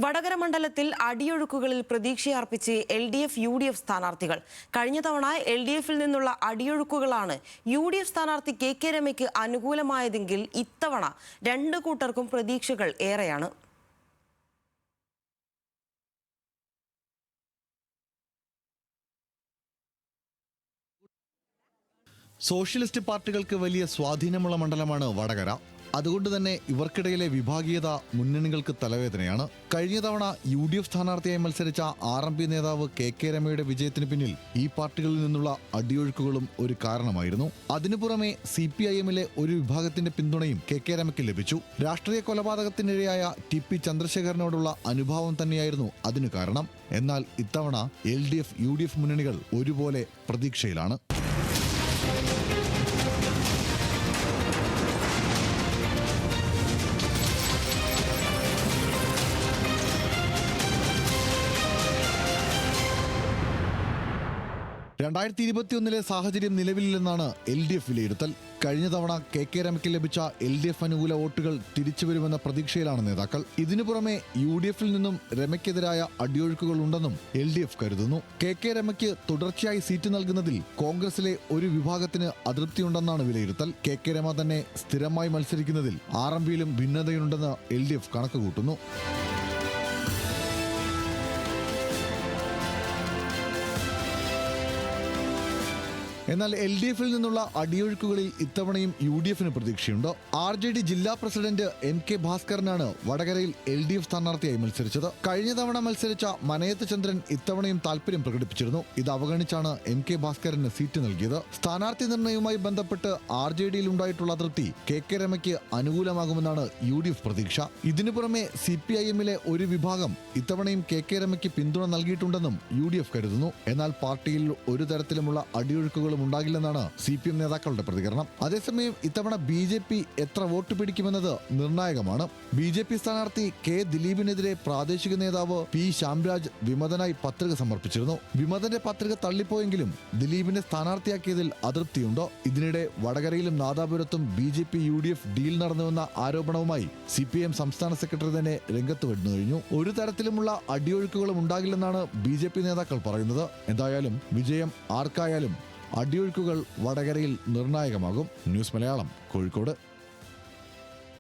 വടകര മണ്ഡലത്തിൽ അടിയൊഴുക്കുകളിൽ പ്രതീക്ഷയർപ്പിച്ച് LDF UDF സ്ഥാനാർത്ഥികൾ. കഴിഞ്ഞ തവണ LDFിൽ നിന്നുള്ള അടിയൊഴുക്കുകളാണ് UDF സ്ഥാനാർത്ഥി KK രമയ്ക്ക് അനുകൂലമായതെങ്കിൽ ഇത്തവണ രണ്ട് കൂട്ടർക്കും പ്രതീക്ഷകൾ ഏറെയാണ്. സോഷ്യലിസ്റ്റ് പാർട്ടികൾക്ക് വലിയ സ്വാധീനമുള്ള മണ്ഡലമാണ് വടകര. അതുകൊണ്ട് തന്നെ ഇവർക്കിടയിലെ വിഭാഗീയത മുന്നണികൾക്ക് തലവേദനയാണ്. കഴിഞ്ഞ തവണ UDF സ്ഥാനാർത്ഥിയായി മത്സരിച്ച RMP നേതാവ് KK രമയുടെ വിജയത്തിന് പിന്നിൽ ഈ പാർട്ടികളിൽ നിന്നുള്ള അടിയൊഴുക്കുകളും ഒരു കാരണമായിരുന്നു. അതിനു പുറമെ CPIM-ലെ ഒരു വിഭാഗത്തിന്റെ പിന്തുണയും KK രമയ്ക്ക് ലഭിച്ചു. രാഷ്ട്രീയ കൊലപാതകത്തിനിരയായ TP ചന്ദ്രശേഖരനോടുള്ള അനുഭാവം തന്നെയായിരുന്നു അതിനു കാരണം. എന്നാൽ ഇത്തവണ LDF UDF മുന്നണികൾ ഒരുപോലെ പ്രതീക്ഷയിലാണ്. (2021) സാഹചര്യം നിലവിലില്ലെന്നാണ് LDF വിലയിരുത്തൽ. കഴിഞ്ഞ തവണ KK രമയ്ക്ക് ലഭിച്ച LDF അനുകൂല വോട്ടുകൾ തിരിച്ചുവരുമെന്ന പ്രതീക്ഷയിലാണ് നേതാക്കൾ. ഇതിനു പുറമെ UDFിൽ നിന്നും രമയ്ക്കെതിരായ അടിയൊഴുക്കുകൾ ഉണ്ടെന്നും LDF കരുതുന്നു. KK രമയ്ക്ക് തുടർച്ചയായി സീറ്റ് നൽകുന്നതിൽ കോൺഗ്രസിലെ ഒരു വിഭാഗത്തിന് അതൃപ്തിയുണ്ടെന്നാണ് വിലയിരുത്തൽ. KK രമ തന്നെ സ്ഥിരമായി മത്സരിക്കുന്നതിൽ RMPയിലും ഭിന്നതയുണ്ടെന്ന് LDF കണക്കുകൂട്ടുന്നു. എന്നാൽ LDFിൽ നിന്നുള്ള അടിയൊഴുക്കുകളിൽ ഇത്തവണയും UDFിന് പ്രതീക്ഷയുണ്ട്. RJD ജില്ലാ പ്രസിഡന്റ് MK ഭാസ്കരനാണ് വടകരയിൽ LDF സ്ഥാനാർത്ഥിയായി മത്സരിച്ചത്. കഴിഞ്ഞ തവണ മത്സരിച്ച മനയത്ത് ചന്ദ്രൻ ഇത്തവണയും താൽപര്യം പ്രകടിപ്പിച്ചിരുന്നു. ഇത് അവഗണിച്ചാണ് MK ഭാസ്കരന് സീറ്റ് നൽകിയത്. സ്ഥാനാർത്ഥി നിർണയവുമായി ബന്ധപ്പെട്ട് RJDയിൽ ഉണ്ടായിട്ടുള്ള അതൃപ്തി KK രമയ്ക്ക് അനുകൂലമാകുമെന്നാണ് UDF പ്രതീക്ഷ. ഇതിനു പുറമെ CPIM-ലെ ഒരു വിഭാഗം ഇത്തവണയും KK രമയ്ക്ക് പിന്തുണ നൽകിയിട്ടുണ്ടെന്നും UDF കരുതുന്നു. എന്നാൽ പാർട്ടിയിൽ ഒരു തരത്തിലുമുള്ള അടിയൊഴുക്കുകൾ ഉണ്ടാകില്ലെന്നാണ് CPM നേതാക്കളുടെ പ്രതികരണം. അതേസമയം ഇത്തവണ BJP എത്ര വോട്ട് പിടിക്കുമെന്നത് നിർണായകമാണ്. BJP സ്ഥാനാർത്ഥി K ദിലീപിനെതിരെ പ്രാദേശിക നേതാവ് P ശ്യാംരാജ് വിമതനായി പത്രിക സമർപ്പിച്ചിരുന്നു. വിമതന്റെ പത്രിക തള്ളിപ്പോയെങ്കിലും ദിലീപിനെ സ്ഥാനാർത്ഥിയാക്കിയതിൽ അതൃപ്തിയുണ്ട്. ഇതിനിടെ വടകരയിലും നാദാപുരത്തും BJP UDF ഡീൽ നടന്നുവെന്ന ആരോപണവുമായി CPM സംസ്ഥാന സെക്രട്ടറി തന്നെ രംഗത്ത് വന്നു കഴിഞ്ഞു. ഒരു തരത്തിലുമുള്ള അടിയൊഴുക്കുകളും ഉണ്ടാകില്ലെന്നാണ് BJP നേതാക്കൾ പറയുന്നത്. എന്തായാലും വിജയം ആർക്കായാലും അടിയൊഴുക്കുകൾ വടകരയിൽ നിർണായകമാകും. ന്യൂസ് മലയാളം, കോഴിക്കോട്.